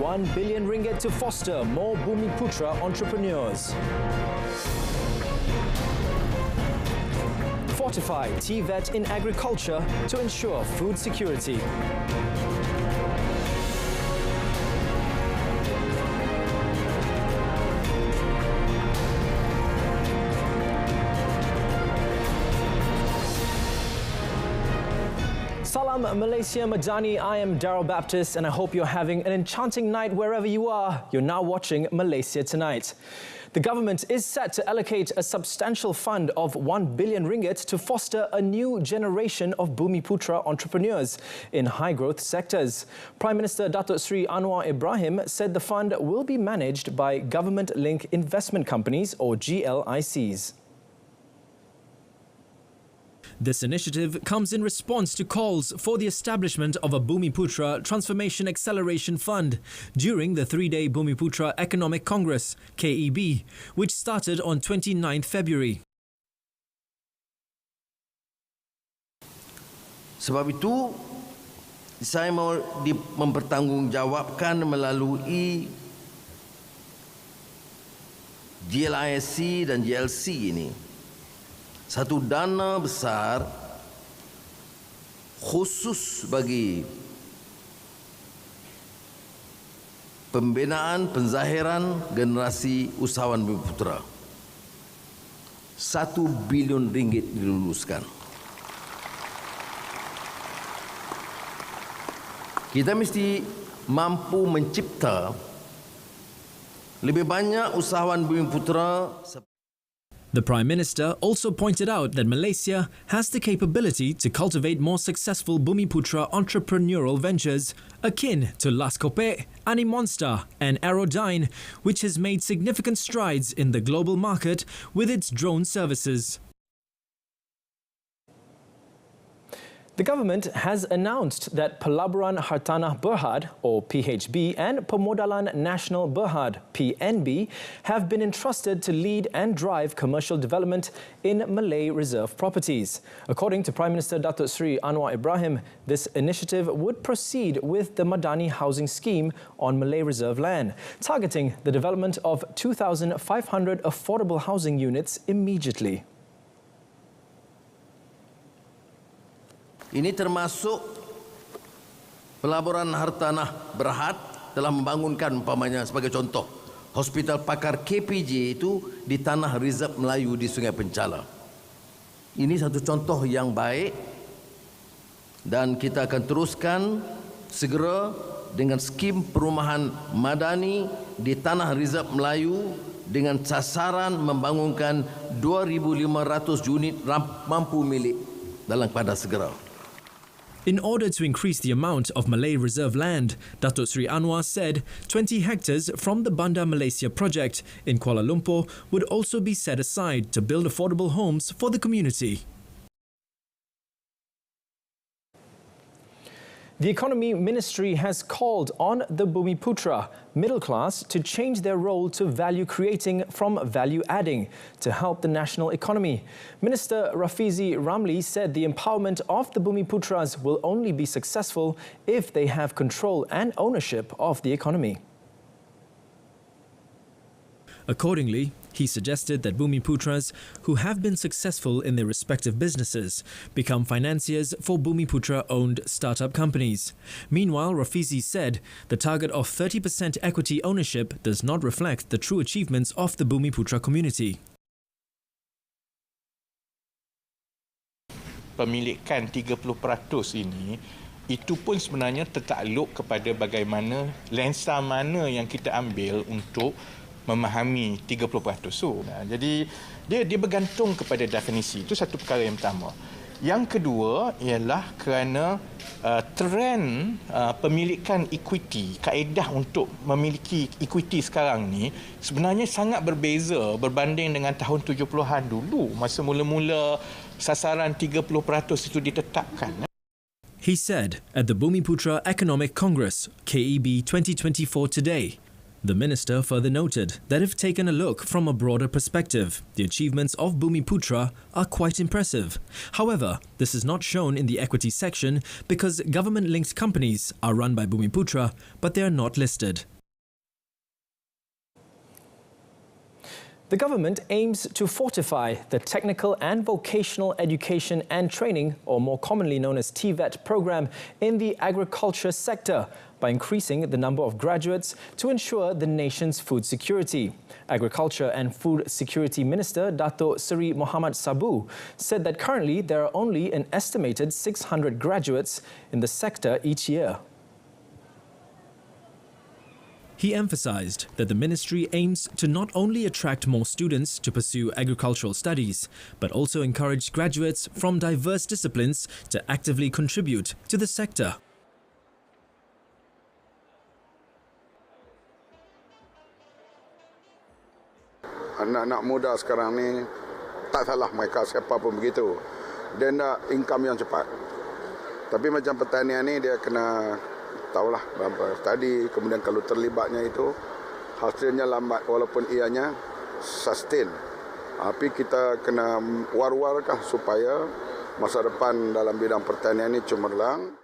1 billion ringgit to foster more Bumiputra entrepreneurs. Fortify TVET in agriculture to ensure food security. Salam Malaysia Madani, I am Daryl Baptist and I hope you're having an enchanting night wherever you are. You're now watching Malaysia Tonight. The government is set to allocate a substantial fund of 1 billion ringgit to foster a new generation of Bumiputra entrepreneurs in high-growth sectors. Prime Minister Datuk Seri Anwar Ibrahim said the fund will be managed by government-linked investment companies or GLICs. This initiative comes in response to calls for the establishment of a Bumiputra Transformation Acceleration Fund during the three-day Bumiputra Economic Congress, KEB, which started on 29th February. Sebab itu, saya mau mempertanggungjawabkan melalui GLIC dan GLC ini. Satu dana besar khusus bagi pembinaan penzahiran generasi usahawan Bumiputra. 1 bilion ringgit diluluskan. Kita mesti mampu mencipta lebih banyak usahawan Bumiputra. The Prime Minister also pointed out that Malaysia has the capability to cultivate more successful Bumiputra entrepreneurial ventures akin to Las Kopek, Animonsta and Aerodyne, which has made significant strides in the global market with its drone services. The government has announced that Pelaburan Hartanah Berhad, or PHB, and Pemodalan Nasional Berhad, PNB, have been entrusted to lead and drive commercial development in Malay Reserve properties. According to Prime Minister Datuk Seri Anwar Ibrahim, this initiative would proceed with the Madani housing scheme on Malay Reserve land, targeting the development of 2,500 affordable housing units immediately. Ini termasuk Pelaburan Hartanah Berhad telah membangunkan umpamanya sebagai contoh Hospital Pakar KPJ itu di tanah Reserve Melayu di Sungai Penchala. Ini satu contoh yang baik dan kita akan teruskan segera dengan skim perumahan madani di tanah Reserve Melayu dengan sasaran membangunkan 2,500 unit mampu milik dalam keadaan segera. In order to increase the amount of Malay Reserve land, Datuk Seri Anwar said 20 hectares from the Bandar Malaysia project in Kuala Lumpur would also be set aside to build affordable homes for the community. The Economy Ministry has called on the Bumiputra middle class to change their role to value creating from value adding to help the national economy. Minister Rafizi Ramli said the empowerment of the Bumiputras will only be successful if they have control and ownership of the economy. Accordingly, he suggested that Bumiputras who have been successful in their respective businesses become financiers for Bumiputra-owned startup companies. Meanwhile, Rafizi said the target of 30% equity ownership does not reflect the true achievements of the Bumiputra community. Pemilikan 30% ini itu pun sebenarnya tertakluk kepada bagaimana lensa mana yang kita ambil untuk memahami 30%. So, jadi dia bergantung kepada definisi. Itu satu perkara yang pertama. Yang kedua ialah kerana trend pemilikan equity, kaedah untuk memiliki equity sekarang ni sebenarnya sangat berbeza berbanding dengan tahun 70-an dulu masa mula-mula sasaran 30% itu ditetapkan. He said at the Bumiputra Economic Congress, KEB 2024 today. The minister further noted that if taken a look from a broader perspective, the achievements of Bumiputra are quite impressive. However, this is not shown in the equity section because government-linked companies are run by Bumiputra, but they are not listed. The government aims to fortify the technical and vocational education and training, or more commonly known as TVET program, in the agriculture sector by increasing the number of graduates to ensure the nation's food security. Agriculture and Food Security Minister Dato Seri Mohamad Sabu said that currently there are only an estimated 600 graduates in the sector each year. He emphasized that the ministry aims to not only attract more students to pursue agricultural studies, but also encourage graduates from diverse disciplines to actively contribute to the sector. Anak-anak muda sekarang ni, tak salah mereka siapa pun begitu. Dia nak income yang cepat. Tapi macam pertanian ni dia kena tahulah berapa tadi, kemudian kalau terlibatnya itu hasilnya lambat walaupun ianya sustain. Tapi kita kena war-warkah supaya masa depan dalam bidang pertanian ini cemerlang.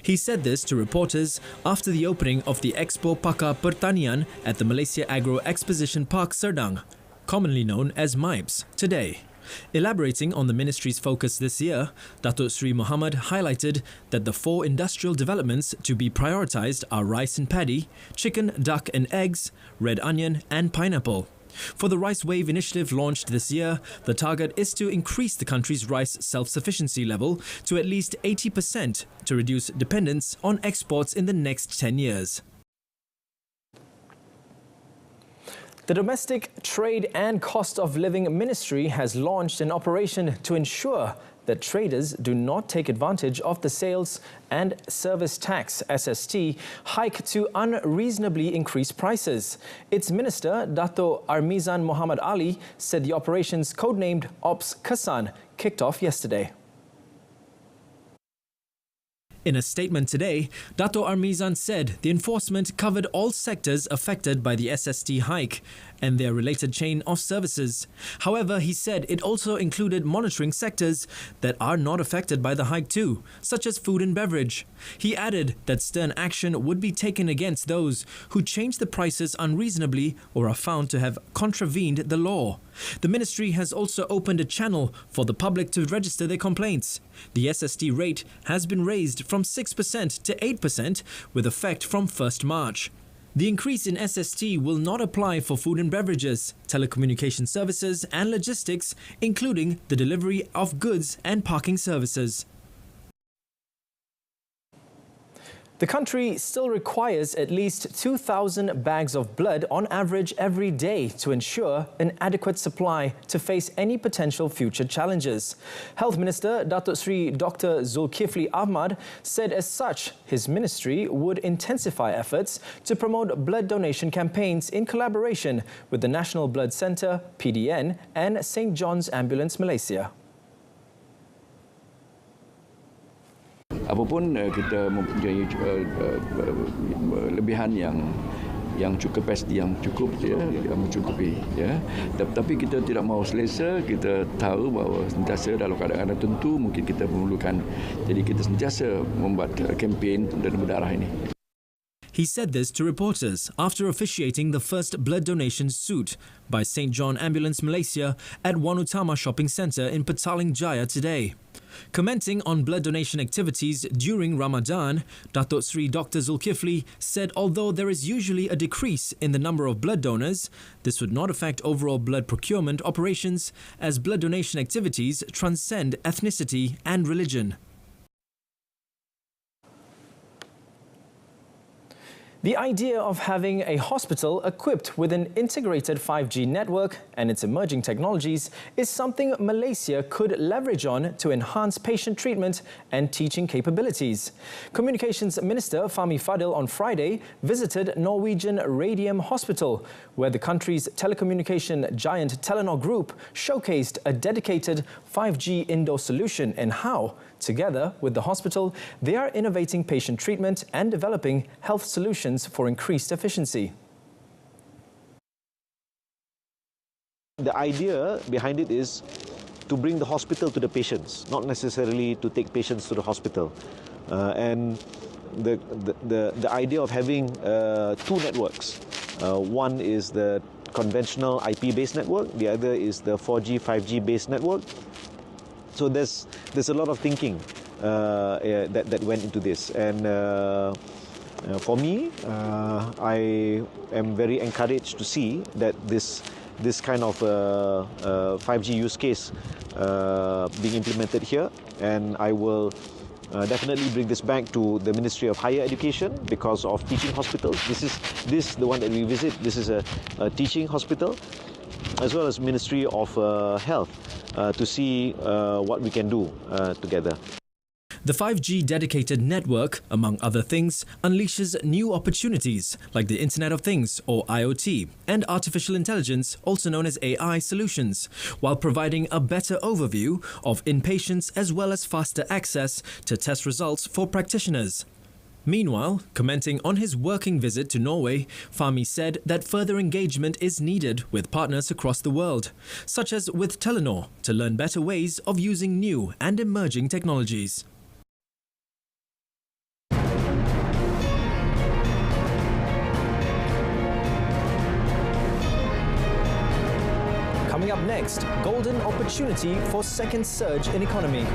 He said this to reporters after the opening of the Expo Pakar Pertanian at the Malaysia Agro Exposition Park Serdang, commonly known as MIPES, today. Elaborating on the ministry's focus this year, Datuk Seri Mohamad highlighted that the 4 industrial developments to be prioritised are rice and paddy, chicken, duck and eggs, red onion and pineapple. For the Rice Wave initiative launched this year, the target is to increase the country's rice self-sufficiency level to at least 80% to reduce dependence on exports in the next 10 years. The Domestic Trade and Cost of Living Ministry has launched an operation to ensure that traders do not take advantage of the Sales and Service Tax (SST) hike to unreasonably increase prices. Its Minister, Dato Armizan Muhammad Ali, said the operations codenamed Ops Kesan kicked off yesterday. In a statement today, Dato Armizan said the enforcement covered all sectors affected by the SST hike and their related chain of services. However, he said it also included monitoring sectors that are not affected by the hike too, such as food and beverage. He added that stern action would be taken against those who change the prices unreasonably or are found to have contravened the law. The ministry has also opened a channel for the public to register their complaints. The SST rate has been raised from 6% to 8% with effect from 1st March. The increase in SST will not apply for food and beverages, telecommunication services and logistics, including the delivery of goods and parking services. The country still requires at least 2,000 bags of blood on average every day to ensure an adequate supply to face any potential future challenges. Health Minister Datuk Seri Dr. Zulkifli Ahmad said as such, his ministry would intensify efforts to promote blood donation campaigns in collaboration with the National Blood Centre, PDN and St. John's Ambulance Malaysia. Apapun kita mempunyai lebihan yang cukup, kapasiti yang cukup, ya, yang mencukupi, ya. Tapi kita tidak mahu selesa. Kita tahu bahawa sentiasa dalam keadaan tertentu mungkin kita memerlukan. Jadi kita sentiasa membuat kempen dan berdarah ini. He said this to reporters after officiating the first blood donation suit by St. John Ambulance Malaysia at One Utama Shopping Centre in Petaling Jaya today. Commenting on blood donation activities during Ramadan, Datuk Seri Dr. Zulkifli said although there is usually a decrease in the number of blood donors, this would not affect overall blood procurement operations as blood donation activities transcend ethnicity and religion. The idea of having a hospital equipped with an integrated 5G network and its emerging technologies is something Malaysia could leverage on to enhance patient treatment and teaching capabilities. Communications Minister Fahmi Fadil on Friday visited Norwegian Radium Hospital, where the country's telecommunication giant Telenor Group showcased a dedicated 5G indoor solution and how, together with the hospital, they are innovating patient treatment and developing health solutions for increased efficiency. The idea behind it is to bring the hospital to the patients, not necessarily to take patients to the hospital. And the idea of having 2 networks. One is the conventional IP-based network. The other is the 4G, 5G-based network. So there's a lot of thinking that went into this. And for me, I am very encouraged to see that this kind of 5G use case being implemented here, and I will definitely bring this back to the Ministry of Higher Education because of teaching hospitals. This the one that we visit. This is a teaching hospital, as well as Ministry of Health to see what we can do together. The 5G dedicated network, among other things, unleashes new opportunities like the Internet of Things or IoT and artificial intelligence, also known as AI solutions, while providing a better overview of inpatients as well as faster access to test results for practitioners. Meanwhile, commenting on his working visit to Norway, Fahmi said that further engagement is needed with partners across the world, such as with Telenor, to learn better ways of using new and emerging technologies. Coming up next, golden opportunity for second surge in economy.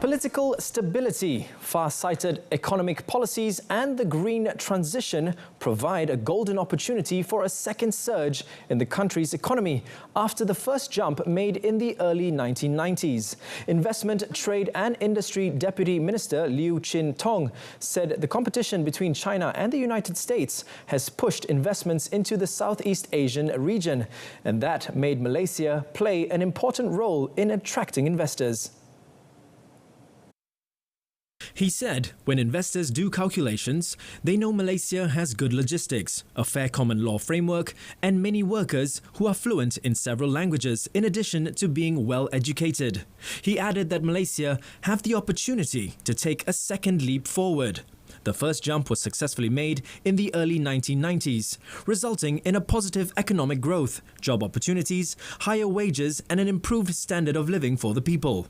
Political stability, far-sighted economic policies and the green transition provide a golden opportunity for a second surge in the country's economy after the first jump made in the early 1990s. Investment, Trade and Industry Deputy Minister Liu Chin-tong said the competition between China and the United States has pushed investments into the Southeast Asian region, and that made Malaysia play an important role in attracting investors. He said when investors do calculations, they know Malaysia has good logistics, a fair common law framework, and many workers who are fluent in several languages in addition to being well educated. He added that Malaysia have the opportunity to take a second leap forward. The first jump was successfully made in the early 1990s, resulting in a positive economic growth, job opportunities, higher wages, and an improved standard of living for the people.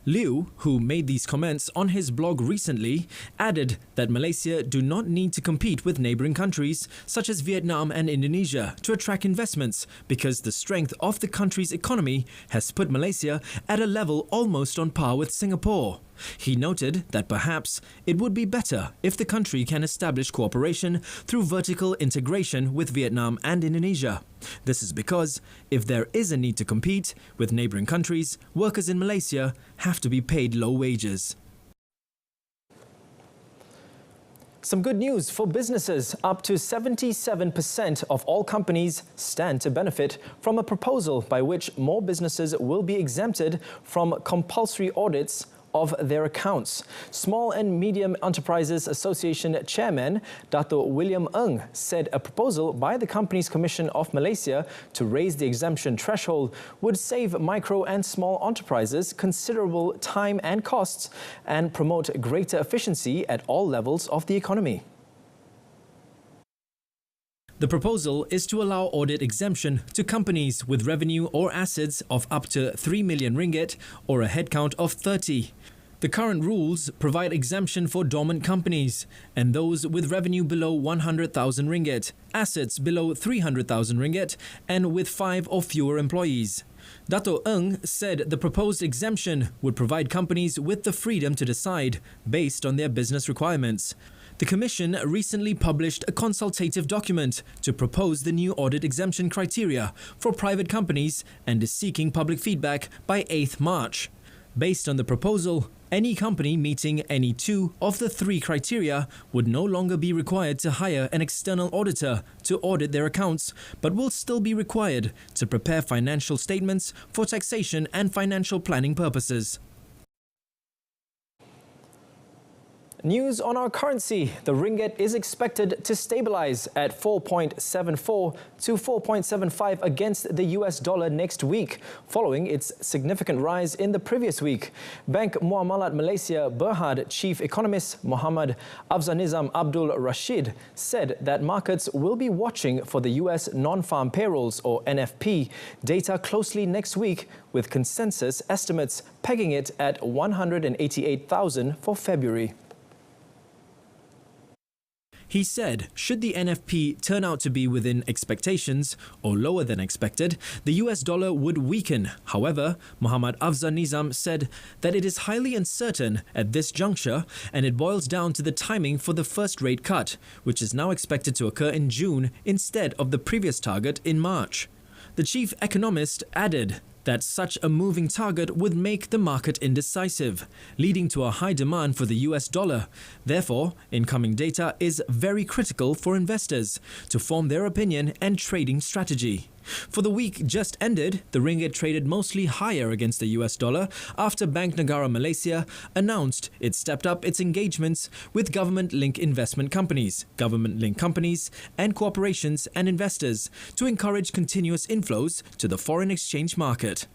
Liu, who made these comments on his blog recently, added that Malaysia do not need to compete with neighbouring countries such as Vietnam and Indonesia to attract investments because the strength of the country's economy has put Malaysia at a level almost on par with Singapore. He noted that perhaps it would be better if the country can establish cooperation through vertical integration with Vietnam and Indonesia. This is because if there is a need to compete with neighbouring countries, workers in Malaysia have to be paid low wages. Some good news for businesses. Up to 77% of all companies stand to benefit from a proposal by which more businesses will be exempted from compulsory audits of their accounts. Small and Medium Enterprises Association Chairman Dato' William Ng said a proposal by the Companies Commission of Malaysia to raise the exemption threshold would save micro and small enterprises considerable time and costs and promote greater efficiency at all levels of the economy. The proposal is to allow audit exemption to companies with revenue or assets of up to 3 million ringgit or a headcount of 30. The current rules provide exemption for dormant companies and those with revenue below 100,000 ringgit, assets below 300,000 ringgit and with 5 or fewer employees. Dato' Ng said the proposed exemption would provide companies with the freedom to decide based on their business requirements. The Commission recently published a consultative document to propose the new audit exemption criteria for private companies and is seeking public feedback by 8th March. Based on the proposal, any company meeting any 2 of the 3 criteria would no longer be required to hire an external auditor to audit their accounts, but will still be required to prepare financial statements for taxation and financial planning purposes. News on our currency. The ringgit is expected to stabilize at 4.74 to 4.75 against the US dollar next week, following its significant rise in the previous week. Bank Muamalat Malaysia Berhad Chief Economist Muhammad Afzanizam Abdul Rashid said that markets will be watching for the US non-farm payrolls or NFP data closely next week, with consensus estimates pegging it at 188,000 for February. He said, should the NFP turn out to be within expectations or lower than expected, the US dollar would weaken. However, Muhammad Afzal Nizam said that it is highly uncertain at this juncture and it boils down to the timing for the first rate cut, which is now expected to occur in June instead of the previous target in March. The chief economist added that such a moving target would make the market indecisive, leading to a high demand for the US dollar. Therefore, incoming data is very critical for investors to form their opinion and trading strategy. For the week just ended, the ringgit traded mostly higher against the US dollar after Bank Negara Malaysia announced it stepped up its engagements with government-linked investment companies, government-linked companies and corporations and investors to encourage continuous inflows to the foreign exchange market.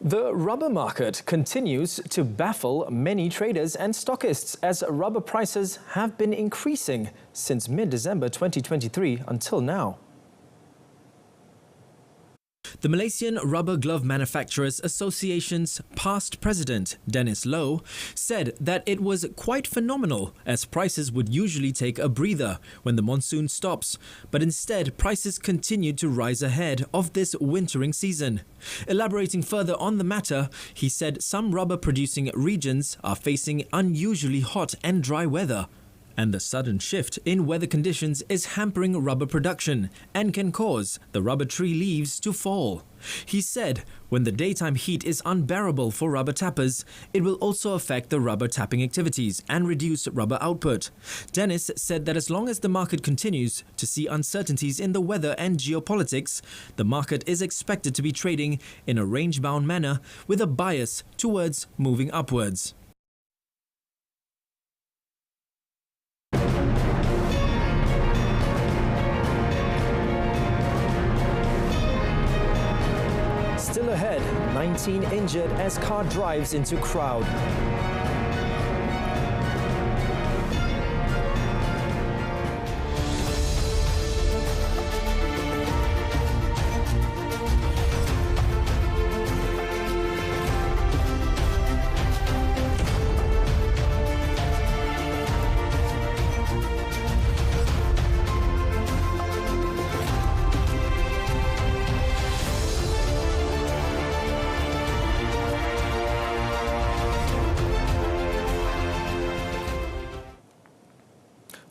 The rubber market continues to baffle many traders and stockists as rubber prices have been increasing since mid-December 2023 until now. The Malaysian Rubber Glove Manufacturers Association's past president, Dennis Low, said that it was quite phenomenal as prices would usually take a breather when the monsoon stops, but instead prices continued to rise ahead of this wintering season. Elaborating further on the matter, he said some rubber-producing regions are facing unusually hot and dry weather, and the sudden shift in weather conditions is hampering rubber production and can cause the rubber tree leaves to fall. He said when the daytime heat is unbearable for rubber tappers, it will also affect the rubber tapping activities and reduce rubber output. Dennis said that as long as the market continues to see uncertainties in the weather and geopolitics, the market is expected to be trading in a range-bound manner with a bias towards moving upwards. Still ahead, 19 injured as car drives into crowd.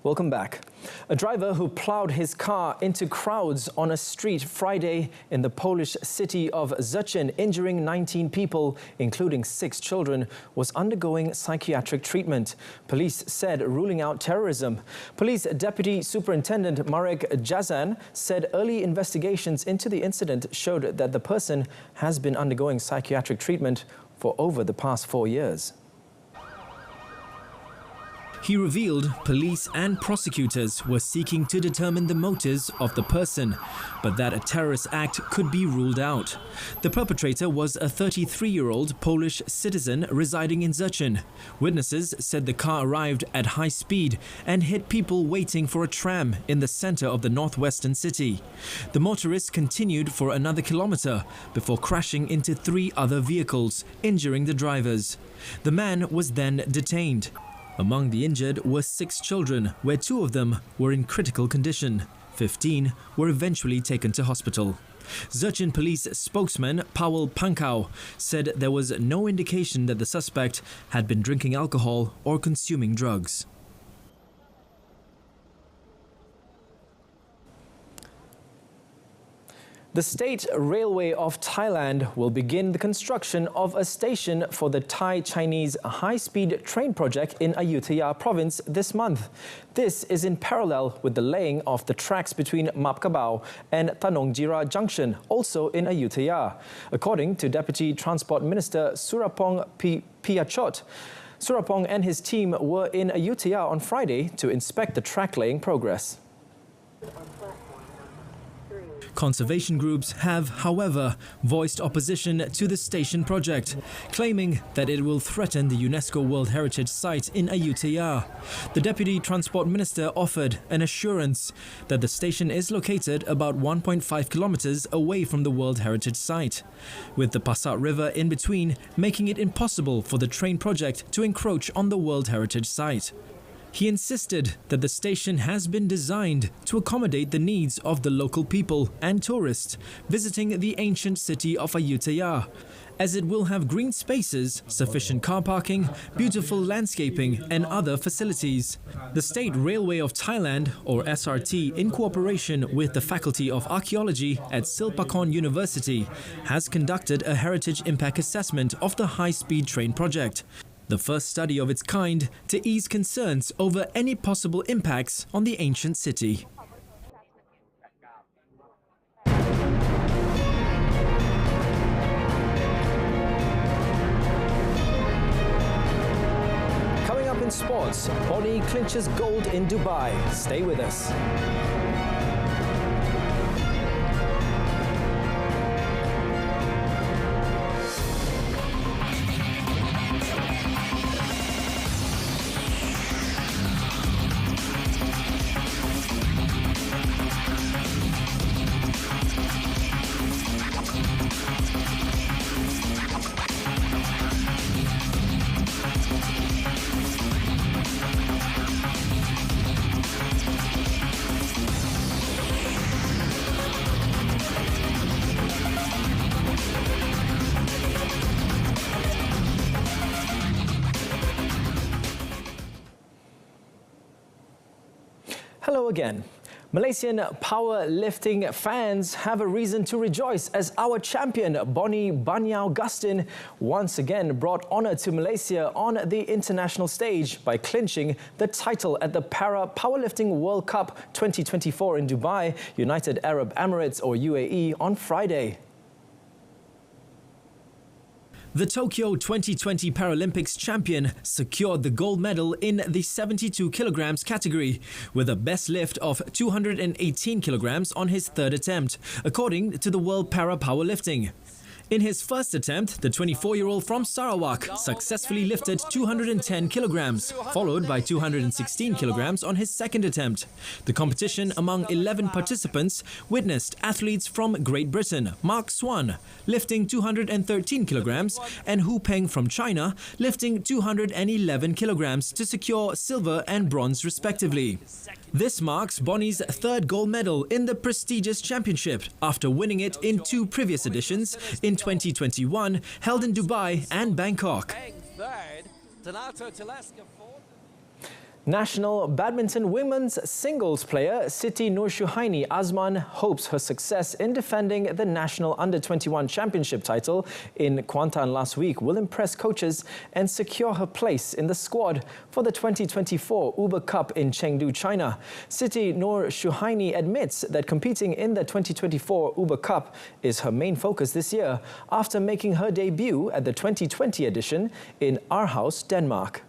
Welcome back. A driver who ploughed his car into crowds on a street Friday in the Polish city of Szczecin, injuring 19 people, including 6 children, was undergoing psychiatric treatment. Police said ruling out terrorism. Police Deputy Superintendent Marek Jazan said early investigations into the incident showed that the person has been undergoing psychiatric treatment for over the past 4 years. He revealed police and prosecutors were seeking to determine the motives of the person, but that a terrorist act could be ruled out. The perpetrator was a 33-year-old Polish citizen residing in Szczecin. Witnesses said the car arrived at high speed and hit people waiting for a tram in the center of the northwestern city. The motorist continued for another kilometer before crashing into 3 other vehicles, injuring the drivers. The man was then detained. Among the injured were 6 children, where 2 of them were in critical condition. 15 were eventually taken to hospital. Szczecin police spokesman Paweł Pankau said there was no indication that the suspect had been drinking alcohol or consuming drugs. The State Railway of Thailand will begin the construction of a station for the Thai-Chinese high-speed train project in Ayutthaya province this month. This is in parallel with the laying of the tracks between Mapkabau and Tanongjira Junction, also in Ayutthaya. According to Deputy Transport Minister Surapong Piachot, Surapong and his team were in Ayutthaya on Friday to inspect the track laying progress. Conservation groups have, however, voiced opposition to the station project, claiming that it will threaten the UNESCO World Heritage Site in Ayutthaya. The Deputy Transport Minister offered an assurance that the station is located about 1.5 kilometers away from the World Heritage Site, with the Passat River in between, making it impossible for the train project to encroach on the World Heritage Site. He insisted that the station has been designed to accommodate the needs of the local people and tourists visiting the ancient city of Ayutthaya, as it will have green spaces, sufficient car parking, beautiful landscaping and other facilities. The State Railway of Thailand, or SRT, in cooperation with the Faculty of Archaeology at Silpakorn University, has conducted a heritage impact assessment of the high-speed train project, the first study of its kind to ease concerns over any possible impacts on the ancient city. Coming up in sports, Bonnie clinches gold in Dubai. Stay with us. Hello again. Malaysian powerlifting fans have a reason to rejoice as our champion Bonnie Banyao Gustin once again brought honour to Malaysia on the international stage by clinching the title at the Para Powerlifting World Cup 2024 in Dubai, United Arab Emirates or UAE on Friday. The Tokyo 2020 Paralympics champion secured the gold medal in the 72 kilograms category with a best lift of 218 kilograms on his third attempt, according to the World Para Powerlifting. In his first attempt, the 24-year-old from Sarawak successfully lifted 210 kilograms, followed by 216 kilograms on his second attempt. The competition among 11 participants witnessed athletes from Great Britain, Mark Swan, lifting 213 kilograms, and Hu Peng from China, lifting 211 kilograms to secure silver and bronze respectively. This marks Bonnie's third gold medal in the prestigious championship after winning it in two previous editions in 2021, held in Dubai and Bangkok. National badminton women's singles player Siti Nursyuhaini Azman hopes her success in defending the national under-21 championship title in Kuantan last week will impress coaches and secure her place in the squad for the 2024 Uber Cup in Chengdu, China. Siti Nursyuhaini admits that competing in the 2024 Uber Cup is her main focus this year after making her debut at the 2020 edition in Aarhus, Denmark.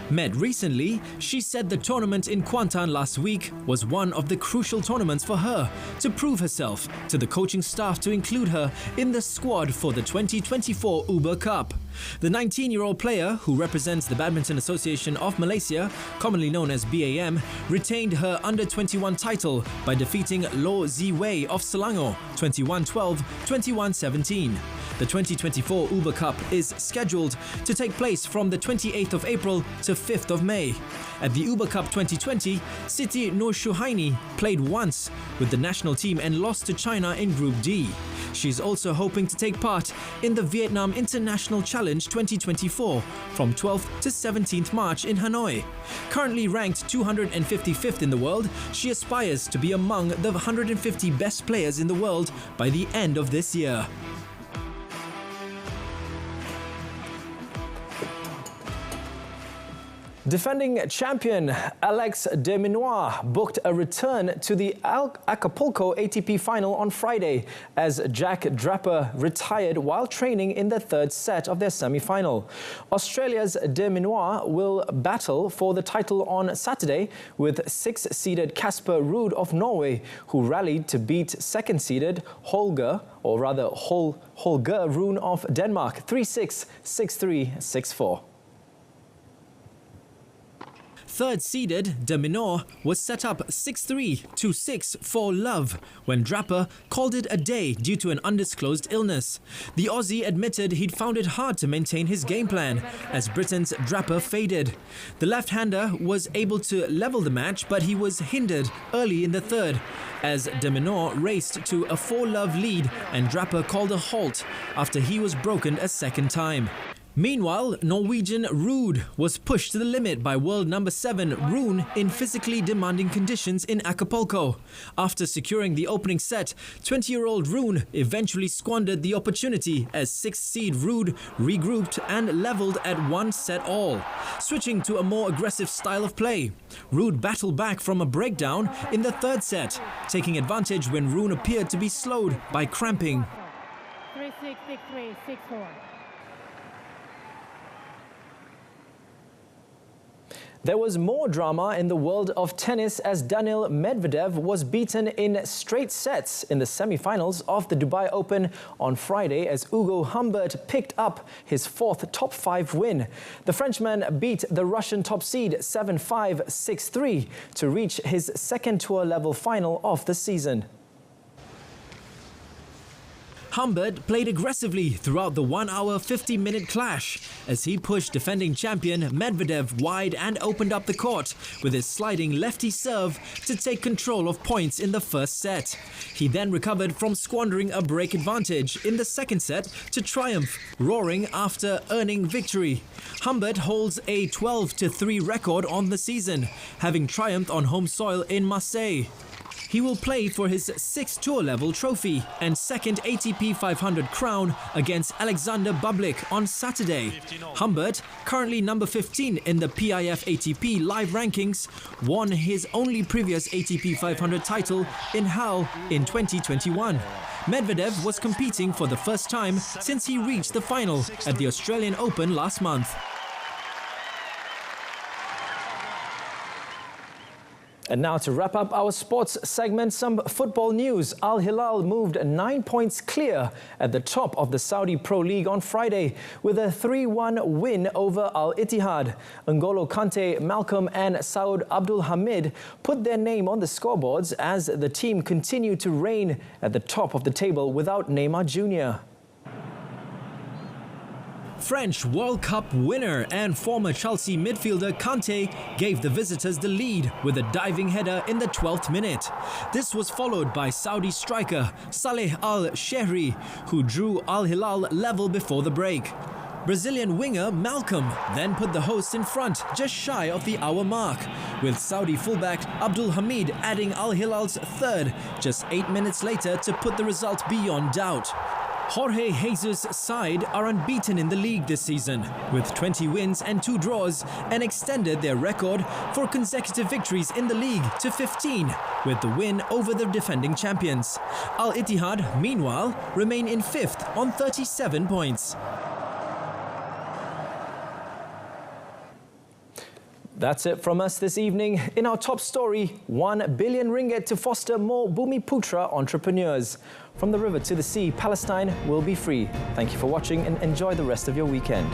Met recently, she said the tournament in Kuantan last week was one of the crucial tournaments for her to prove herself to the coaching staff to include her in the squad for the 2024 Uber Cup. The 19-year-old player, who represents the Badminton Association of Malaysia, commonly known as BAM, retained her under-21 title by defeating Lo Ziwei of Selangor 21-12, 21-17. The 2024 Uber Cup is scheduled to take place from the 28th of April to 5th of May. At the Uber Cup 2020, Siti Nursyuhaini played once with the national team and lost to China in Group D. She's also hoping to take part in the Vietnam International Challenge 2024 from 12th to 17th March in Hanoi. Currently ranked 255th in the world, she aspires to be among the 150 best players in the world by the end of this year. Defending champion Alex de Minaur booked a return to the Acapulco ATP final on Friday as Jack Draper retired while training in the third set of their semi-final. Australia's de Minaur will battle for the title on Saturday with 6-seeded Casper Ruud of Norway, who rallied to beat second-seeded Holger Rune of Denmark 3-6, 6-3, 6-4. Third-seeded de Minaur was set up 6-3 to 6-4 love when Draper called it a day due to an undisclosed illness. The Aussie admitted he'd found it hard to maintain his game plan as Britain's Draper faded. The left-hander was able to level the match, but he was hindered early in the third as de Minaur raced to a 4-love lead and Draper called a halt after he was broken a second time. Meanwhile, Norwegian Ruud was pushed to the limit by world number 7 Rune in physically demanding conditions in Acapulco. After securing the opening set, 20-year-old Rune eventually squandered the opportunity as 6th-seed Ruud regrouped and levelled at 1-set-all, switching to a more aggressive style of play. Ruud battled back from a breakdown in the third set, taking advantage when Rune appeared to be slowed by cramping. 3-6, 6-3, 6-4. There was more drama in the world of tennis as Daniil Medvedev was beaten in straight sets in the semi-finals of the Dubai Open on Friday as Ugo Humbert picked up his 4th top 5 win. The Frenchman beat the Russian top seed 7-5, 6-3 to reach his second tour level final of the season. Humbert played aggressively throughout the 1-hour 50-minute clash as he pushed defending champion Medvedev wide and opened up the court with his sliding lefty serve to take control of points in the first set. He then recovered from squandering a break advantage in the second set to triumph, roaring after earning victory. Humbert holds a 12-3 record on the season, having triumphed on home soil in Marseille. He will play for his 6th tour-level trophy and 2nd ATP 500 crown against Alexander Bublik on Saturday. Humbert, currently number 15 in the PIF ATP live rankings, won his only previous ATP 500 title in Hull in 2021. Medvedev was competing for the first time since he reached the final at the Australian Open last month. And now to wrap up our sports segment, some football news. Al Hilal moved 9 points clear at the top of the Saudi Pro League on Friday with a 3-1 win over Al Ittihad. N'Golo Kante, Malcolm and Saud Abdul Hamid put their name on the scoreboards as the team continued to reign at the top of the table without Neymar Jr. French World Cup winner and former Chelsea midfielder Kante gave the visitors the lead with a diving header in the 12th minute. This was followed by Saudi striker Saleh Al-Shehri, who drew Al Hilal level before the break. Brazilian winger Malcolm then put the hosts in front just shy of the hour mark, with Saudi fullback Abdul Hamid adding Al Hilal's third just 8 minutes later to put the result beyond doubt. Jorge Jesus' side are unbeaten in the league this season, with 20 wins and 2 draws, and extended their record for consecutive victories in the league to 15, with the win over the defending champions. Al Ittihad, meanwhile, remain in 5th on 37 points. That's it from us this evening. In our top story, 1 billion ringgit to foster more Bumiputra entrepreneurs. From the river to the sea, Palestine will be free. Thank you for watching and enjoy the rest of your weekend.